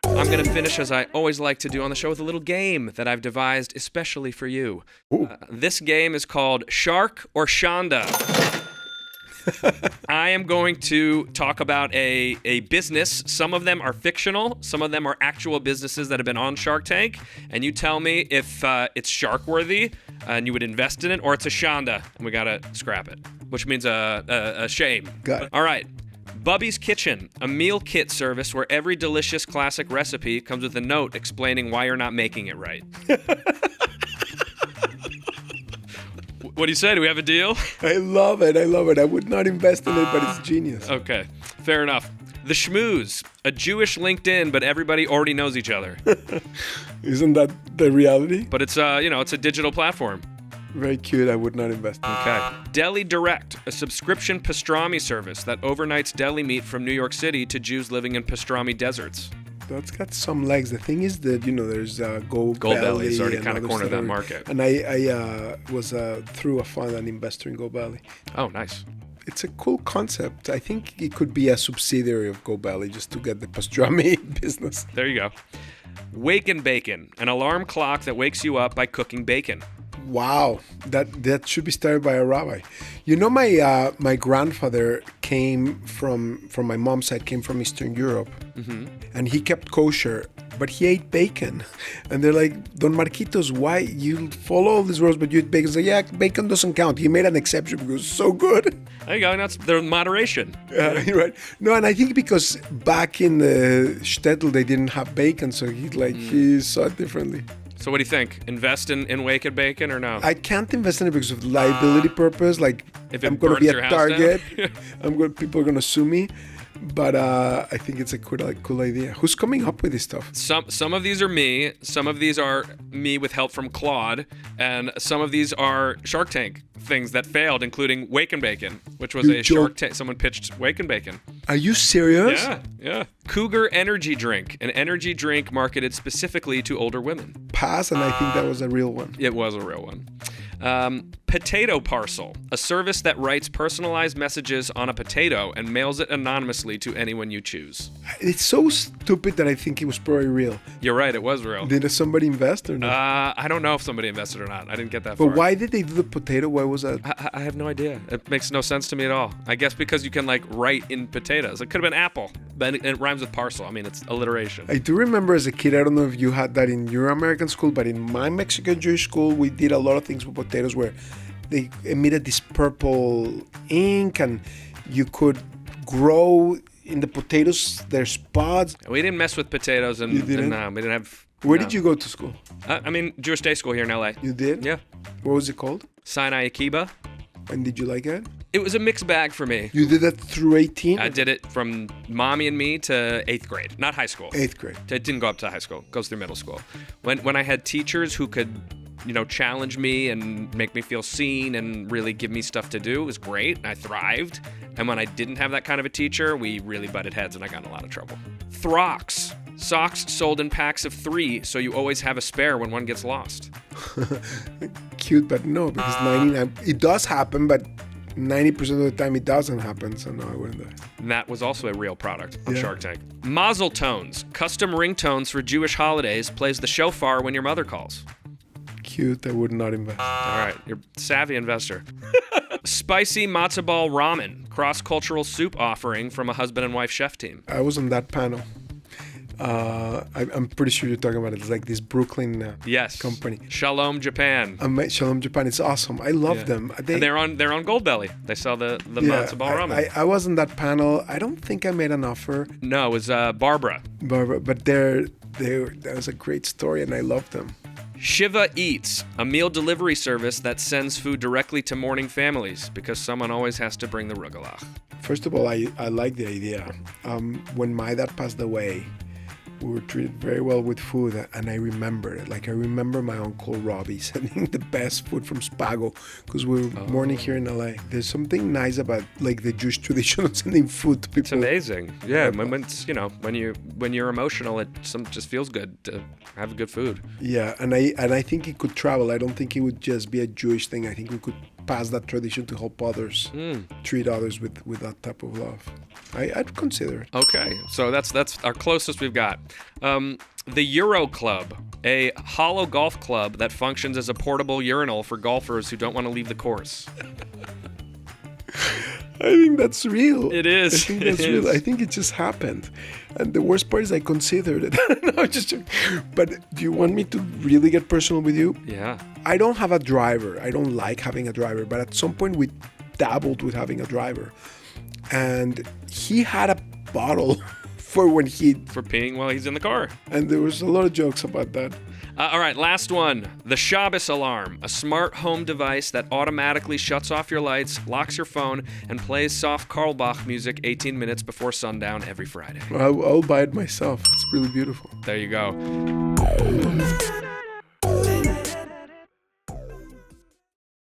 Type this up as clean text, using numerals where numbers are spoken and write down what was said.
I'm going to finish, as I always like to do on the show, with a little game that I've devised especially for you. This game is called Shark or Shonda. I am going to talk about a business. Some of them are fictional. Some of them are actual businesses that have been on Shark Tank. And you tell me if it's shark-worthy and you would invest in it, or it's a Shonda and we got to scrap it, which means a shame. Got it. All right. Bubbies Kitchen, a meal kit service where every delicious classic recipe comes with a note explaining why you're not making it right. What do you say? Do we have a deal? I love it. I would not invest in it, but it's genius. Okay, fair enough. The Schmooze, a Jewish LinkedIn, but everybody already knows each other. Isn't that the reality? But it's it's a digital platform. Very cute. I would not invest in it. Okay. Deli Direct, a subscription pastrami service that overnights deli meat from New York City to Jews living in pastrami deserts. That's got some legs. The thing is that, there's Gold Belly has already and kind of others cornered that are- market. And I was through a fund an investor in Gold Belly. Oh, nice. It's a cool concept. I think it could be a subsidiary of Gold Belly just to get the pastrami business. There you go. Wake and Bacon, an alarm clock that wakes you up by cooking bacon. Wow, that should be started by a rabbi. My grandfather came from my mom's side, came from Eastern Europe, and he kept kosher, but he ate bacon. And they're like, Don Marquitos, why you follow all these rules, but you eat bacon? He's like, yeah, bacon doesn't count. He made an exception because it's so good. There you go. That's their moderation. Yeah, you're right. No, and I think because back in the shtetl they didn't have bacon, so he saw it differently. So what do you think? Invest in Wake and Bacon or no? I can't invest in it because of liability purpose. Like, If it I'm going to burns be your a house target. down? People are going to sue me. But I think it's a cool idea. Who's coming up with this stuff? Some of these are me. Some of these are me with help from Claude. And some of these are Shark Tank things that failed, including Wake and Bacon, which was Shark Tank. Someone pitched Wake and Bacon. Are you serious? Yeah. Cougar Energy Drink, an energy drink marketed specifically to older women. Pass, and I think that was a real one. It was a real one. Potato Parcel, a service that writes personalized messages on a potato and mails it anonymously to anyone you choose. It's so stupid that I think it was probably real. You're right, it was real. Did somebody invest or not? I don't know if somebody invested or not. I didn't get that far. But why did they do the potato? Why was that? I have no idea. It makes no sense to me at all. I guess because you can write in potatoes. It could have been apple, but it rhymes with parcel. I mean, it's alliteration. I do remember as a kid, I don't know if you had that in your American school, but in my Mexican Jewish school, we did a lot of things with potatoes where they emitted this purple ink and you could grow in the potatoes their spots. We didn't mess with potatoes and You didn't? no, we didn't have. Where no. did you go to school? Jewish day school here in LA. You did? Yeah. What was it called? Sinai Akiba. And did you like it? It was a mixed bag for me. You did that through 18? I did it from mommy and me to 8th grade, not high school. 8th grade. It didn't go up to high school. It goes through middle school. When I had teachers who could, challenge me and make me feel seen and really give me stuff to do, it was great. I thrived. And when I didn't have that kind of a teacher, we really butted heads and I got in a lot of trouble. Throcks. Socks sold in packs of 3, so you always have a spare when one gets lost. Cute, but no, because 99, it does happen, but 90% of the time it doesn't happen, so no, I wouldn't do it. And that was also a real product on Yeah. Shark Tank. Mausletones, custom ringtones for Jewish holidays, plays the shofar when your mother calls. Cute, I would not invest. All right, you're a savvy investor. Spicy Matzabal ramen, cross-cultural soup offering from a husband and wife chef team. I was on that panel. I'm pretty sure you're talking about it. It's like this Brooklyn Yes. company. Shalom Japan. Shalom Japan. It's awesome. I love them. And they're on Gold Belly. They sell the Matzabal ramen. I was on that panel. I don't think I made an offer, No, it was Barbara. but that was a great story, and I loved them. Shiva Eats, a meal delivery service that sends food directly to mourning families because someone always has to bring the rugelach. First of all, I like the idea. When my dad passed away, we were treated very well with food, and I remember it. Like, I remember my uncle Robbie sending the best food from Spago because we were mourning here in LA. There's something nice about the Jewish tradition of sending food to people. It's amazing. Yeah, when it's, when you're emotional, it just feels good to have good food. Yeah, and I think it could travel. I don't think it would just be a Jewish thing. I think we could pass that tradition to help others, treat others with that type of love. I'd consider it. Okay, so that's our closest we've got. The Euro Club, a hollow golf club that functions as a portable urinal for golfers who don't want to leave the course. I think that's real. It is. I think that's real. I think it just happened. And the worst part is I considered it. No, just joking. But do you want me to really get personal with you? Yeah. I don't have a driver. I don't like having a driver. But at some point we dabbled with having a driver. And he had a bottle for peeing while he's in the car. And there was a lot of jokes about that. All right, last one. The Shabas Alarm, a smart home device that automatically shuts off your lights, locks your phone, and plays soft Karlbach music 18 minutes before sundown every Friday. I'll buy it myself. It's really beautiful. There you go.